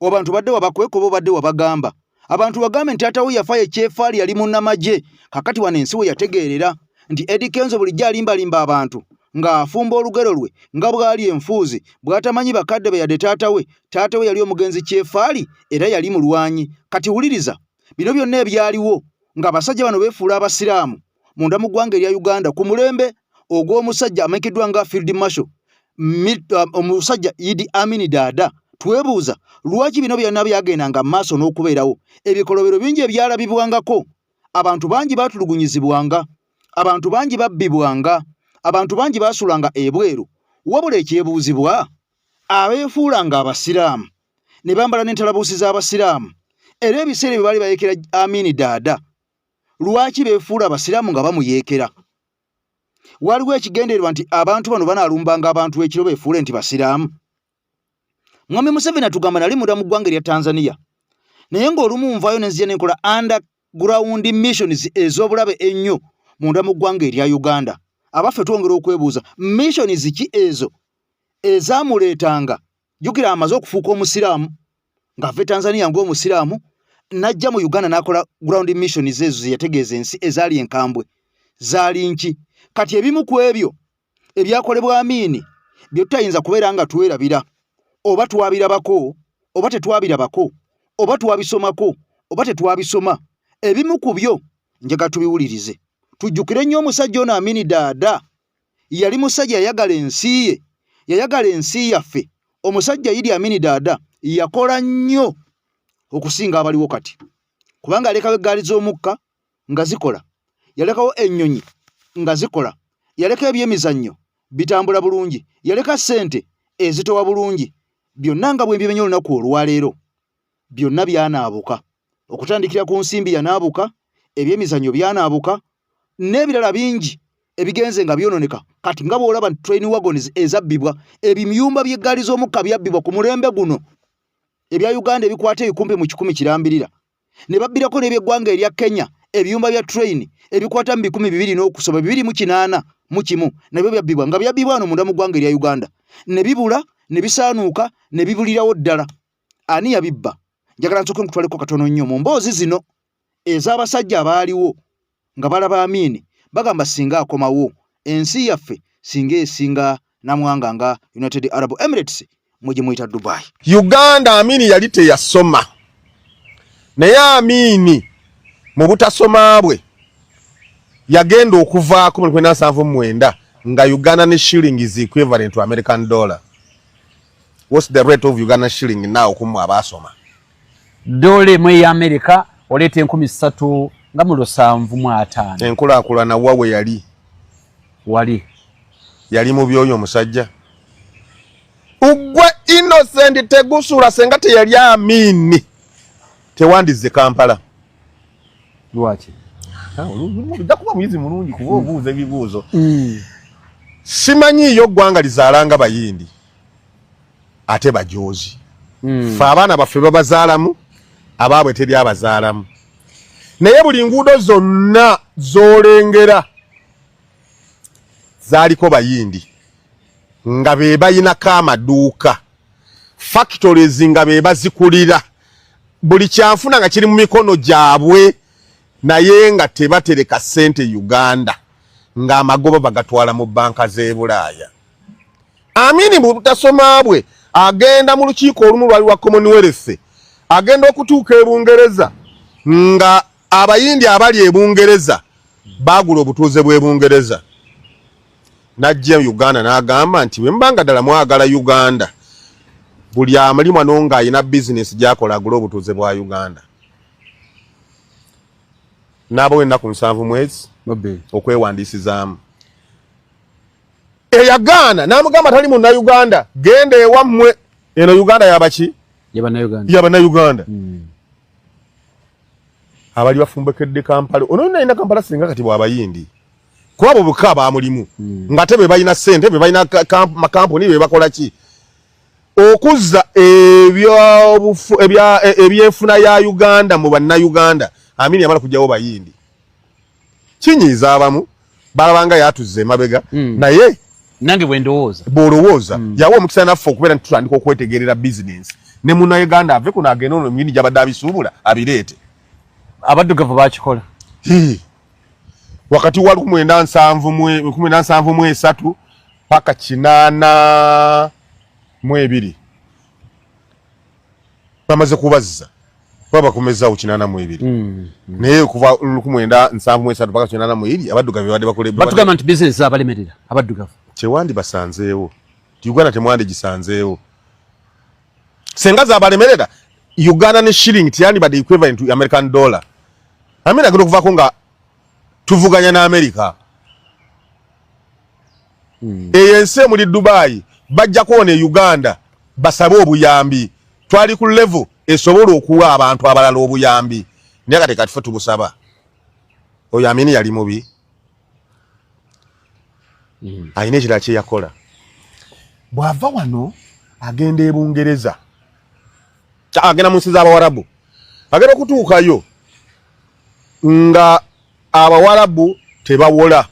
abantu badde wabakweka oba obadde wabagamba abantu bagambe nti taata we yafa ye kyefaali yali munnamagye kakati wano ensi we yategeerera nti Eddie Kenzo bulijjo alimbalimba abantu ng'afumba olugero lwe nga bwali enfuuzi bw'atamanyi bakadde be yadde taata we yali omugenzi kyefaali era yali mulwanyi kati wuliriza bino byonna ebyaliwo ng'abasajja bano beefuula abasiraamu munda mu ggwanga erya Uganda ku mulembe ogw'omusajja amanyikiddwa nga Field Marshal omusajja Idi Amin Dada twebuuza lwaki bino byonna byagendanga maaso n'okubeerawo ebikolobero bingi ebyalabibwangako abantu bangi baatulugunyizibwanga abantu bangi babbibwanga abantu bangi baasulanga ebweru wabula ekyebuuzibwa abeefuulanga abasiraamu ne bambala n'entalabuusi z'abasiraamu era ebiseera bye baali bayeekera Amin Dada lwaki beefuula abasiraamu nga bamuyeekera waliwo ekigendererwa nti abantu bano banaalumbanga abantu ekiro beefuule nti basiraamu mwami Museveni atugamba nali munda mu ggwanga erya Tanzania naye ng'olumu nvaayo ne nzija ne nkola underground missions ez'obulabe ennyo munda mu ggwanga erya Uganda abaffe twongera okwebuuza missions ki ezo ezaamuleetanga jjukira amaze okufuuka omusiraamu ng'ava Tanzania ng'omusiraamu najja mu Uganda n'akola ground missions ezo ze yategeeza ensi ezaali enkambwe zaali nki kati ebimu ku ebyo ebyakolebwa Amini bye tutayinza kubeera nga twerabira oba twabirabako oba tetwabirabako oba twabisomako oba tetwabisoma ebimu ku byo njaga tubiwulirize tujjukire nnyo omusajja ono Amin Dada yali musajja yayagala ensi ye yayagala ensi yaffe omusajja Idi Amin Dada yakola nnyo okusinga abaliwo kati kubanga alekawo eggaali z'omukka nga zikola yalekawo ennyonyi nga zikola yaleka ebyemizannyo bitambula bulungi yaleka ssente ezitowa bulungi byonna nga bwe mbimenya olunaku olwaleero byonna byanaabuka okutandikira ku nsimbi yanaabuka ebyemizannyo byanaabuka n'ebirala bingi ebigenze nga byononeka kati nga bw'olaba train wagons ezabbibwa ebimyumba by'eggaali z'omukka byabbibwa ku mulembe guno ebya Uganda ebikwata ebikumbi mu 100 kirambirira ne babbirako n'eby'eggwanga erya Kenya ebiyumba bya train ebikwata mu 200 n'okusoba 280 mu kimu nabyo byabbibwa nga byabbibwa wano munda mu ggwanga erya Uganda ne bibula ne bisaanuuka ne bibulirawo ddala ani yabibba njagala nsooke nkutwaleko katono nnyo mu mboozi zino ez'abasajja abaaliwo nga balaba Amini bagamba singa akomawo ensi yaffe singa esinga namwanga nga United Arab Emirates muje muyita Dubai. Uganda Amini yali teyasoma naye Amini mu butasoma bwe yagenda okuvaako mu 1979 nga Uganda ne shilling is equivalent to American dollar. What's the rate of Uganda shilling now kumu abasoma? Dole mwe ya Amerika olete 13 nga mu 75. Enkulaakulana wawe yali mu byoyo omusajja. Ugwe Innocent Tegusula senga teyali Amini tewandize Kampala. Lwaki? ojja kuba muyizi mulungi kuba obuuza ebibuuzo. Simanyi yo ggwanga lizaalanga bayindi ate bajoozi. Fe abaana baffe babazaalamu abaabwe teri abazaalamu. Naye buli nguudo zonna z'olengera zaaliko bayindi nga be bayinako amaduuka, factories nga be bazikulira, buli kyanfuna nga kiri mu mikono gyabwe, naye nga tebatereka ssente Uganda ng'amagoba bagatwala mu banka z'e Bulaaya. Amini mu butasoma bwe agenda mu lukiiko olumu lwali wa Commonwealth, agenda okutuuka e Bungereza nga abayindi abali e Bungereza baagula obutuuze bw'e Bungereza. Najja Uganda n'agamba nti bwe mbanga ddala mwagala Uganda, buli amulimwa n'onga ayina bizinesi gy'akola agula obutuuze bwa Uganda. N'abawo ennaku 7 mwezi okwewandiisizaamu. Eyagaana n'amugamba tali Munnayuganda, genda ewammwe. Eno Uganda yabaki? Yabannayuganda. Abali bafumbekedde Kampala. Ono nayina Kampala singa kati bw'abayindi. Kuba bo buka baamulimu. Nga tebe balina ssente, be balina makampuni be bakola ki? Okuzza ebyefuna ya Uganda mu bannayuganda. Amini yamala kujjawo bayindi. Kinyiiza abamu balabanga yatuzze emabega, naye nange bwe ndowooza bw'olowooza yawa omukisa naffe okubeera ntitutandika okwetegerera bizinensi ne Munnayuganda ave kuno agenda ono emindi gy'abadde abisuubula abireete. Abaddugavu baakikola wakati wa 1973 paka 82 bamaze kubazza babakomezaawo 82 naye kuva 1973 paka 82 abaddugavu badde bakola batugamba nti bizinesi abalemerera abaddugavu Chewandi basanzeewo. Uganda temwandi gisanzeewo. Senga za balemerera Uganda ne shilling tiyandi bade equivalent to American dollar. Amina gino kuvako nga tuvuganya na America. Eyense muri Dubai bajja kuone Uganda basabe obuyambi. Twali ku level esobola okuwa abantu abalala obuyambi. Ndeka tekatifu tubusaba. Oyo amini yali mubi. Ayina ekirala kye yakola. Bw'ava wano agenda e Bungereza. Agenda mu nsi z'Abawarabu. Agenda okutuukayo nga Abawarabu tebawola.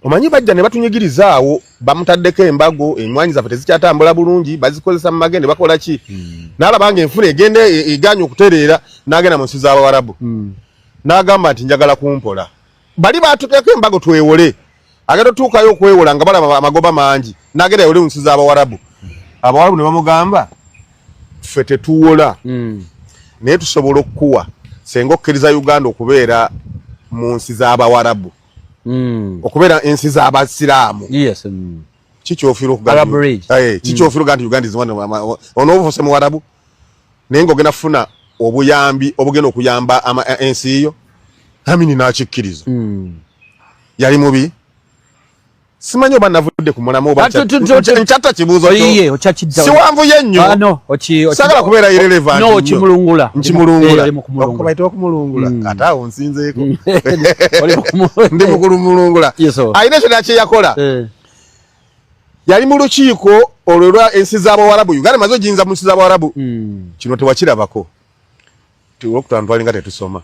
Omanyi bajja ne batunyigirizaawo bamutaddeko embago, ennywanyi zaffe tezikyatambula bulungi, bazikozesa mu magende bakola ki? N'alabanga enfuna egenda eganya okutereera n'agenda mu nsi z'Abawarabu. N'agamba nti njagala kumpola. Bali batuteko embago twewole. Agenda tuukayo okwewola nga balaba amagoba mangi. N'agenda yole mu nsi z'Abawarabu. Abawarabu ne bamugamba ffe tetuwola. Naye tusobola okukuwa senga okkiriza Uganda okubeera mu nsi z'Abawarabu. Okubeera ensi z'Abasiraamu. Yes. Kikyofira okugamba. Kikyofira nti Uganda is one onoovuse mu Warabu. Naye ng'ogenda kufuna obuyambi obugenda okuyamba ensi yo. Amini n'akikkiriza. Yali mubi. Simanyi oba navudde ku mulamu oba nkyata kibuuzo kyo. Siwanvuye nnyo. Sagala kubeera irrelevant. No, kimulungula. Okubaita okumulungula. Ate awo nsinzeeko. Ndi mukulumulungula. Ayina ekirala kye yakola. Yali mu lukiiko olwo lwa ensi z'Abawarabu. Uganda maze ogiyinza mu nsi z'Abawarabu. Kino tewakirabako. Olwokutaano twalinga tetusoma.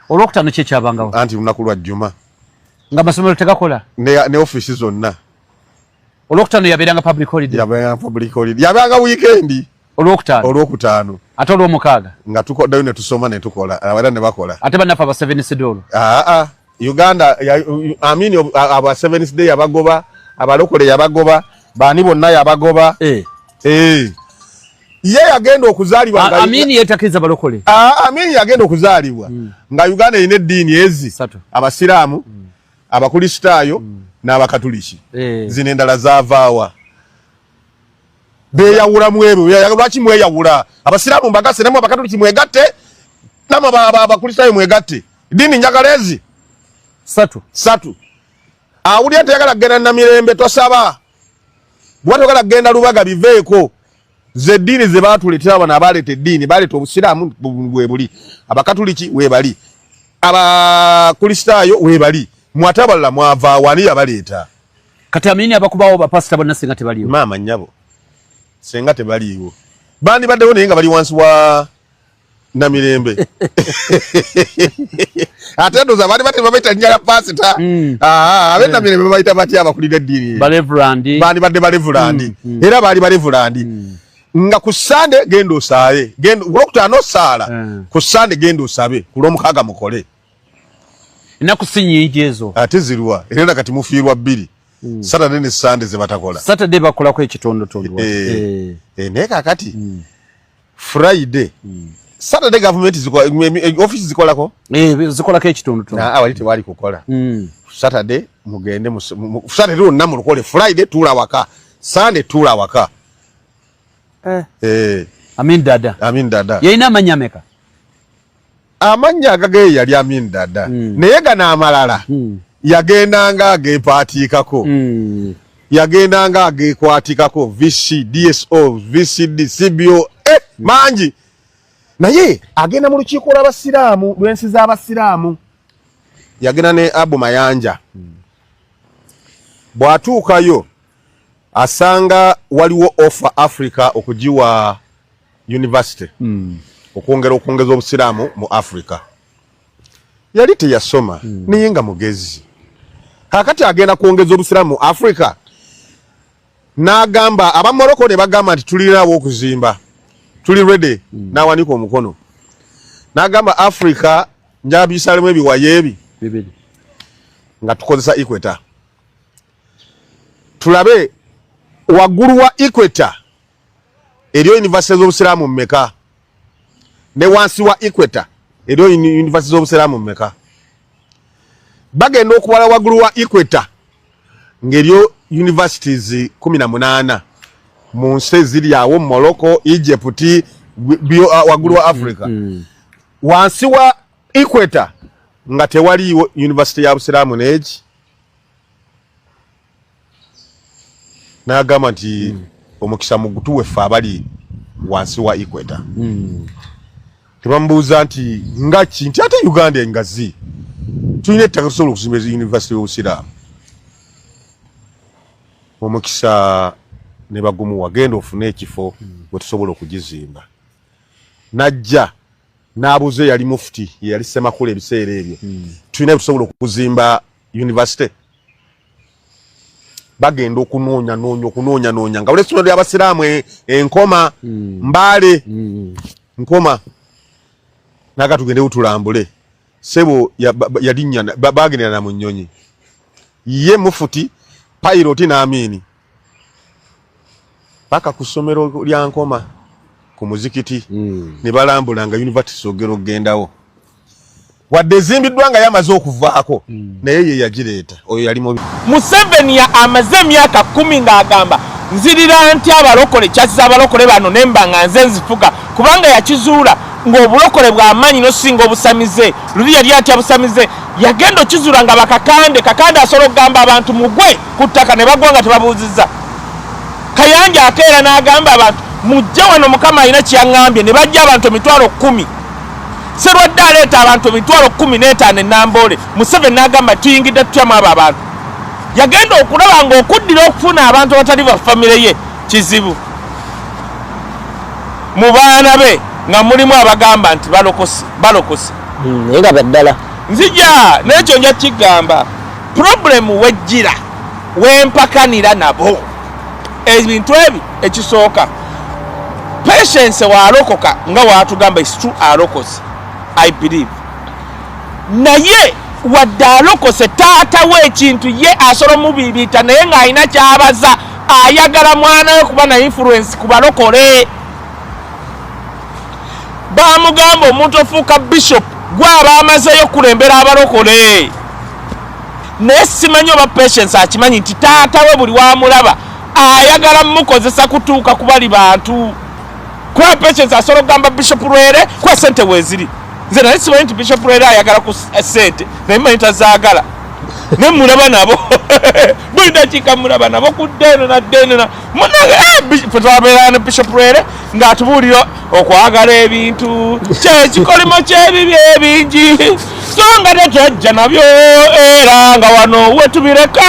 Olwokutaano kye kyabangawo. Anti lunaku lwa Jjuma. Nga amasomero tegakola. Ne office zonna. Olwokutaano yabeeranga public holiday. Yabeeranga public holiday. Yabeeranga weekend. Olwokutaano. Ate olw'omukaaga. Nga tukoddayo ne tusoma ne tukola. Abaana ne bakola. Ate bannaffe aba 7th day olwo. Uganda amini aba 7th day yabagoba, abalokole yabagoba, baani bonna yabagoba. Ye yagenda okuzaalibwa nga Amini yetakiriza balokole. Amini yagenda okuzaalibwa nga Uganda erina eddiini ezi Abasiraamu, Abakristaayo n'Abakatuliki. Zino endala zaavaawa. Beeyawula mu ebyo. Lwaki mweyawula? Abasiraamu mbagase namwe Abakatuliki mwegatte, namwe Abakristaayo mwegatte. Ddiini njagala ezi satu. Awulira teyagala kugenda Namirembe tosaba. Bw'atogala kugenda Lubaga biveeko. ze dini ze batuletera bana abalete dini balete obusiraamu bwe buli abakatuliki we bali aba kristaayo we bali mwataballa mwava wani abaleta kati amini abakubawo ba pastor bonna singa tebaliwo mama nyabo senga tebaliwo bandi baddewo naye nga bali wansi wa Namirembe atendoza bali bate babaita njala pasita abe Namirembe babaita bati abakulira dini Balevrandi bandi badde Balevrandi era bali Balevrandi nga ku Sunday gendo osabe gendo Okutano sala ku Sunday gendo osabe kulomukaga mukole inakusinyi ezo ate zirwa era kati mufiirwa 2 Saturday ne Sunday ze batakola Saturday bakola ko ekitondo tondo ne kakati Friday Saturday government office zikola ko zikola ko ekitondo tondo walite wali kukola Saturday mugende Saturday onna mulukole Friday tula waka Sunday tula waka Amin dada yina amanya meka amanya agage yali Amin dada naye gana amalala yagendanga agepaatikako yagendanga agekwatikako VC DSO VCD CBO manji naye agenda mu lukiiko lw'abasiraamu lwensi z'abasiraamu yagenda ne Abu Mayanja bwatuukayo asanga waliwo offer Africa okujiwa university okongeza obusiraamu mu Africa yali teyasoma naye nga mugezi kakati agenda kuongeza obusiraamu mu Africa n'agamba abamoroko ne bagamba nti tulirawo okuzimba tuli ready n'awanika omukono n'agamba Africa njabisalimu ebiwaye ebi nga tukozesa equator tulabe waggulu wa equator eriyo university z'obusiraamu mmeka ne wansi wa equator eriyo university z'obusiraamu mmeka bagenda okubala waggulu wa equator ng'eriyo universities 18 mu nsi ziri awo Morocco Egypt waggulu wa Africa wansi wa equator nga tewaliyo university ya busiraamu neegi n'agamba nti omukisa mugutuwe ffe abali wansi wa equator tebambuuza nti ngaki nti ate Uganda engazi tulina ettaka tusobola okuzimba university y'obusiraamu omukisa ne bagumu wagenda ofune ekifo we tusobola okugizimba najja n'abuuze yali mufti yali Ssemakula ebiseera ebyo tulina tusobola okuzimba university bagenda okunoonya nga olesomero ly'abasiraamu enkoma Mbale nkoma naga tugende utulambule sebo yalinnya bagendera na Munyonyi ye mufuti pilot n'Amini paka ku ssomero lya nkoma ku muzikiti ne balambula nga university sogero gendawo wadde zimbiddwa nga yamaze okuvaako naye ye yagireeta oyo yali mubi Museveni ya amaze emyaka 10 ng'agamba nzirira nti abalokole kyazza abalokole bano nemba nga nze nzifuga kubanga yakizuula ng'obulokole bw'amaanyi n'osinga obusamize luli yali atya busamize yagenda okizuula nga bakakande asobola okugamba abantu mugwe ku ttaka ne bagwa nga tebabuuzizza Kayanja akeera n'agamba abantu mujje wano Mukama alina kyaŋŋambye ne bajja abantu 10,000 Serwadde aleeta abantu 15,000 e Namboole Museveni n'agamba tuyingidde tutyamu abo abantu yagenda okulaba ng'okuddira okufuna abantu abatali ba famire ye kizibu mu baana be nga mulimu abagamba nti balokose nga baddala nzija n'ekyo nja kigamba problemu wejjira wempakanira nabo ebintu ebi ekisooka Patience waalokoka nga waatugamba is true alokose I believe naye wadde alokose taata w'ekintu ye asobola mubibiita naye ng'alina kyabaza ayagala mwana we kuba na influence ku balokole bamugamba omuntu ofuuka bishop gwaba amazeyo kulembera abalokole naye simanyi oba Patience akimanyi nti taata we buli wamulaba ayagala mukozesa kutuuka ku bali bantu kuba Patience asobola okugamba Bishop Lwere kuba sente weeziri nze naye simanyi nti Bishop Lwere ayagala ku sente naye manyi tazaagala ne mulaba nabo buli dakiika mulaba nabo ku ddenena munange twabeera ne Bishop Rere ng'atubuulira okwagala ebintu kyekikolimo ky'ebibi ebingi so nga tetwajja nabyo era nga wano wetubireka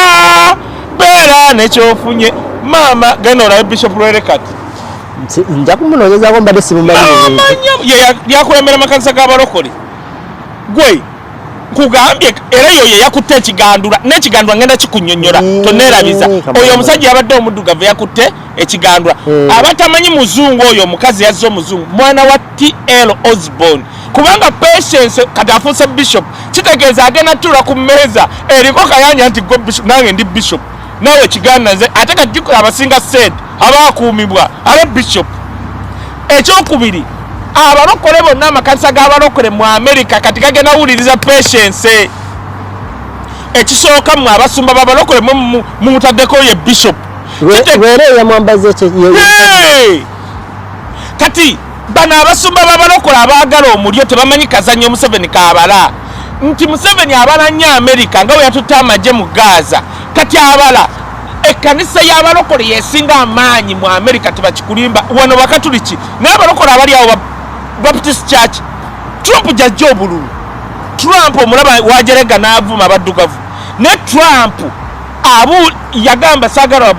beera nekyofunye maama genda olabe Bishop Rere kati nja kumunoonyezaako mbadde simumanyi yakulembera makanisa g'abalokole gwe nkugambye era yo yakutte ekigandula n'ekigandula ngenda kikunnyonnyola tonneerabiza oyo omusajja yabadde omuddugavu yakutte ekigandula abatamanyi muzungu oyo omukazi yazze omuzungu mwana wa T.L. Osborne kubanga Patience kati afuuse Bishop kitegeeza agenda tuula ku mmeeza eriko kayanja nti gwe Bishop nange ndi Bishop nawe ekiganda nze ate kati abasinga sente abaakuumibwa abe Bishop ekyokubiri abalokole bonna amakanisa g'abalokole mu America kati gagenda wuliriza Patience ekisooka mu abasumba b'abalokole mumutaddeko ye Bishop Rere yamwambaza kati bano abasumba b'abalokole abaagala omulyo tebamanyi kazanyo Museveni kaabala nti Museveni abala nnyo America nga we yatutte amagye mu Gaza kati abala ekkanisa y'abalokole yesinga amaanyi mu America tebakikulimba wano bakatuliki n'abalokole abali awo Baptist Church Trump jajja obululu Trump omulaba wajerega n'avuma abaddugavu ne Trump abu yagamba sagala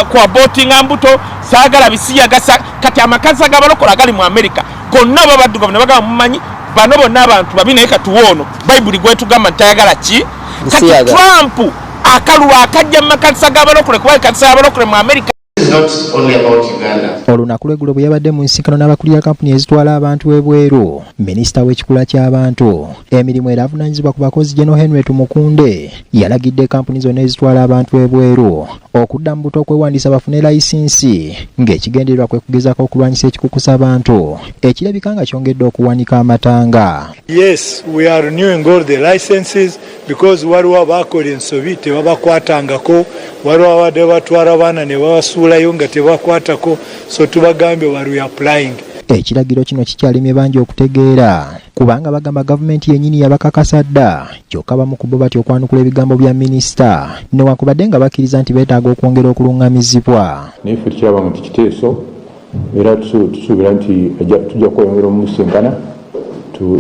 kwa botinga mbuto sagala bisiyagasa kati amakanisa g'abalokole agali mu America gonna abaddugavu ne bagamba mumanyi bano bonna abantu babi naye katuwono Bible gwetugamba ntayagala ki kati Trump akaluwa akajja mu makanisa g'abalokole kuba kanisa y'abalokole mu America. Olunaku lw'eggulo bwe yabadde mu nsinkano n'abakulira kampuni ezitwala abantu ebweru minisita w'ekikula ky'abantu emirimu era avunaanyizibwa ku bakozi General Henry Tumukunde yalagidde kampuni zonna ezitwala abantu ebweru okudda mu buto okwewandiisa bafune layisinsi ng'ekigendererwa kwe kugezaako okulwanyisa ekikukusa abantu ekirabika nga kyongedde okuwanika amatanga. Yes, we are renewing all the licenses because waliwo abaakola ensobi tebabakwatangako waliwo abadde batwala abaana ne babasuulayo nga tebakwatako so tubagambye wali applying. Ekiragiro kino kikyalimye bangi okutegeera kubanga bagamba gavumenti yennyini yabakakasa dda kyokka bamu ku bo batya okwanukula ebigambo bya minisita newankubadde nga bakkiriza nti beetaaga okwongera okuluŋŋamizibwa. Naye ffe tukiraba nti kiteeso era tusuubira nti tujja kweyongera omumusisinkana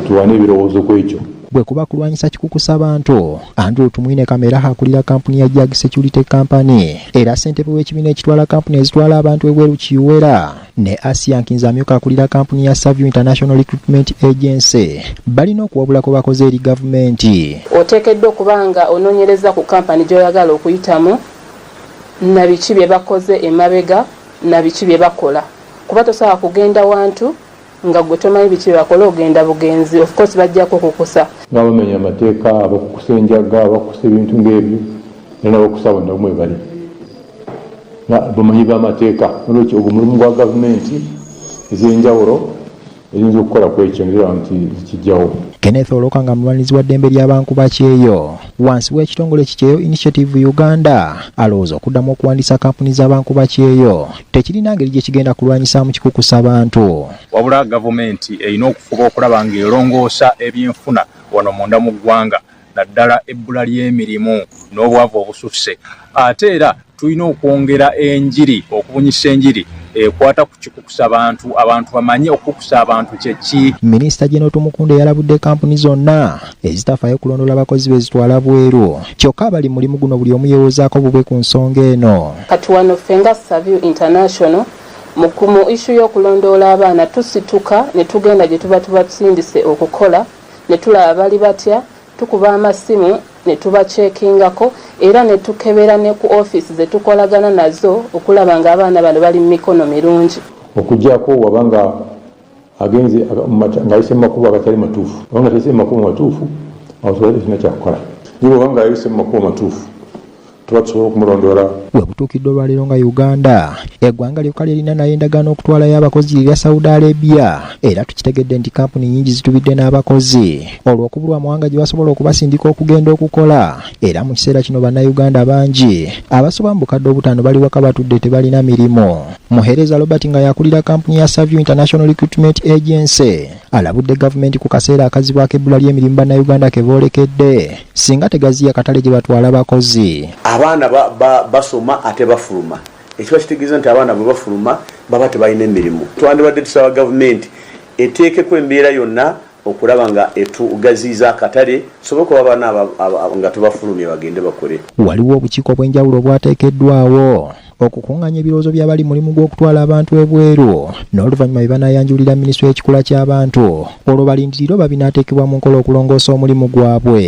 tuwane ebirowoozo ku ekyo. Bwe kuba kulwanyisa kikukusa abantu Andrew Tumwine Kamera akulira kampuni ya Jag Security Company era ssentebe w'ekibiina ekitwala kampuni ezitwala abantu ebweru Kiwera ne Asia Nkinza amyuka akulira kampuni ya Savio International Recruitment Agency balina okuwabulako bakoze eri gavumenti. Oteekeddwa okubanga onoonyereza ku kampani gy'oyagala okuyitamu na biki bye bakoze emabega na biki bye bakola kuba tosobola kugenda wantu nga gwe tomanyi biki bye bakola ogenda bugenzi of course bajjako kukusa n'abamenya amateeka abakukusa enjaga abakukusa ebintu ng'ebyo era n'abakukusa bonna bumwe bali bamanyi b'amateeka nolwekyo ogwo mulimu gwa gavumenti ez'enjawulo eziyinza okukola ku ekyo ngira nti zikijjawo. Kenneth Oloka nga mulwanirizi wa ddembe ly'abantu bakyeyo wansi w'ekitongole kikyeyo Initiative Uganda alowooza okuddamu okuwandiisa kampuni z'abantu bakyeyo tekirina ngeri gye kigenda kulwanyisaamu kikukusa abantu. Wabula gavumenti erina okufuba okulaba ng'erongoosa ebyenfuna wano munda mu ggwanga naddala ebbula ly'emirimu n'obwavu obususse ate era tulina okwongera enjiri okubunyisa enjiri ekwata ku kikukusa abantu bamanye okukusa abantu kyeki. Minisita General Tumukunde yalabudde kampuni zonna ezitafaayo kulondola abakozi bezitwala bweru kyokka abali mulimu guno buli omu yeewozaako bubwe ku nsonga eno. Kati wano fenga Savio International mu issu y'okulondoola abaana tusituka ne tugenda gye tuba tubasindise okukola ne tulaba bali batya tukuba amasimu ne tubaceekingako era ne tukebera ne ku office ze tukolagana nazo okulaba nga abaana bano bali mu mikono mirungi. Okuggyako wabanga agenze ng'ayise mu makubo agatali matuufu wabanga tayise mu makubo matuufu awo tuba tulina kyakukola naye wabanga ayise mu makubo matuufu tuba tusobola okumulondoola we butuukidde olwaleero nga Uganda eggwanga lyokka lirina naye endagaano okutwalayo abakozi erya Saudi Arabia era tukitegedde nti kampuni nyingi zitubidde n'abakozi olw'okubulwa muwanga gye basobola okubasindika okugenda okukola era mu kiseera kino bannayuganda bangi abasoba mu bukadde obutaano bali waka batudde tebalina mirimu. Muheereza Robert nga yakulira kampuni ya Savio International Recruitment Agency alabudde gavumenti ku kaseera akazibu ak'ebbula ly'emirimu bannayuganda ke boolekedde singa tegaziya katale gye batwala abakozi. Abaana basoma ate bafuluma ekiba kitegeeza nti abaana bwe bafuluma baba tebalina emirimu. Twandibadde tusaba gavumenti eteekeko embeera yonna okulaba nga etugaziiza akatale soboka abaana nga tubafulumye bagende bakole. Waliwo obukiiko obw'enjawulo obwateekeddwawo okukuŋŋaanya ebirowoozo by'abali mulimu gw'okutwala abantu ebweru n'oluvannyuma bye banaayanjulira minisitule y'ekikula ky'abantu olwo balindiriro babinaateekebwa mu nkola okulongoosa omulimu gwabwe.